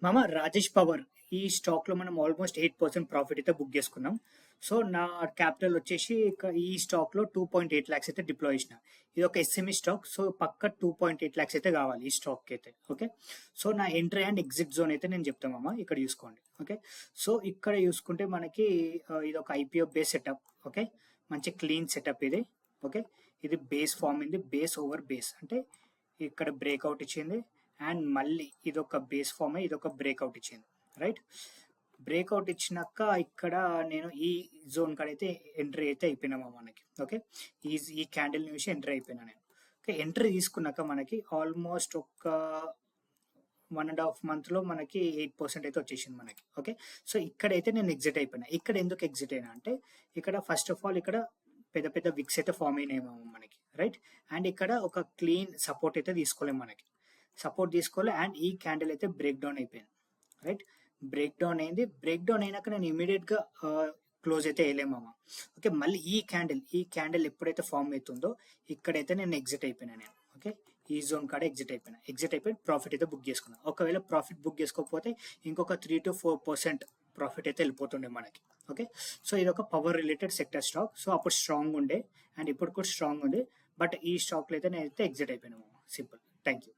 మామ రాజేష్ పవర్ ఈ స్టాక్ లో మనం ఆల్మోస్ట్ 8% ప్రాఫిట్ అయితే బుక్ చేసుకున్నాం. సో నా క్యాపిటల్ వచ్చేసి ఈ స్టాక్ లో 2.8 lakhs అయితే డిప్లాయ్ చేసిన. ఇది ఒక ఎస్ఎంఈ స్టాక్, సో పక్క 2.8 lakhs అయితే కావాలి ఈ స్టాక్ అయితే. ఓకే, సో నా ఎంట్రీ అండ్ ఎగ్జిట్ జోన్ అయితే నేను చెప్తామమ్మా, ఇక్కడ చూసుకోండి. ఓకే, సో ఇక్కడ చూసుకుంటే మనకి ఇది ఒక ఐపీఓ బేస్ సెటప్. ఓకే, మంచి క్లీన్ సెటప్ ఇది. ఓకే, ఇది బేస్ ఫామ్ అయింది, బేస్ ఓవర్ బేస్ అంటే ఇక్కడ బ్రేక్అవుట్ ఇచ్చింది అండ్ మళ్ళీ ఇదొక బేస్ ఫామ్ అయ్యి ఇదొక బ్రేక్అవుట్ ఇచ్చింది. రైట్, బ్రేక్అవుట్ ఇచ్చినాక ఇక్కడ నేను ఈ జోన్ కాడైతే ఎంట్రీ అయితే అయిపోయినామా మనకి. ఓకే, ఈ క్యాండిల్ చూసి ఎంట్రీ అయిపోయినా నేను. ఓకే, ఎంట్రీ తీసుకున్నాక మనకి ఆల్మోస్ట్ ఒక 1.5 monthలో మనకి 8% అయితే వచ్చేసింది మనకి. ఓకే, సో ఇక్కడైతే నేను ఎగ్జిట్ అయిపోయినా. ఇక్కడ ఎందుకు ఎగ్జిట్ అయినా అంటే ఇక్కడ ఫస్ట్ ఆఫ్ ఆల్ ఇక్కడ పెద్ద పెద్ద విక్స్ అయితే ఫామ్ అయినాయేమో మనకి. రైట్, అండ్ ఇక్కడ ఒక క్లీన్ సపోర్ట్ అయితే తీసుకోలేము మనకి, సపోర్ట్ తీసుకోలే. అండ్ ఈ క్యాండిల్ అయితే బ్రేక్ డౌన్ అయిపోయింది. రైట్, బ్రేక్ డౌన్ అయింది. బ్రేక్ డౌన్ అయినాక నేను ఇమీడియట్ గా క్లోజ్ అయితే వేయలేమమ్మా. ఓకే, మళ్ళీ ఈ క్యాండిల్ ఎప్పుడైతే ఫామ్ అవుతుందో ఇక్కడైతే నేను ఎగ్జిట్ అయిపోయినా నేను. ఓకే, ఈ జోన్ కాడ ఎగ్జిట్ అయిపోయి ప్రాఫిట్ అయితే బుక్ చేసుకున్నా. ఒకవేళ ప్రాఫిట్ బుక్ చేసుకోకపోతే ఇంకొక 3 to 4% ప్రాఫిట్ అయితే వెళ్ళిపోతుండే మనకి. ఓకే, సో ఇది ఒక power related sector stock. So అప్పుడు స్ట్రాంగ్ ఉండే అండ్ ఇప్పుడు కూడా స్ట్రాంగ్ ఉంది, బట్ ఈ స్టాక్ లో అయితే నేనైతే ఎగ్జిట్ అయిపోయినా. సింపుల్. Thank you.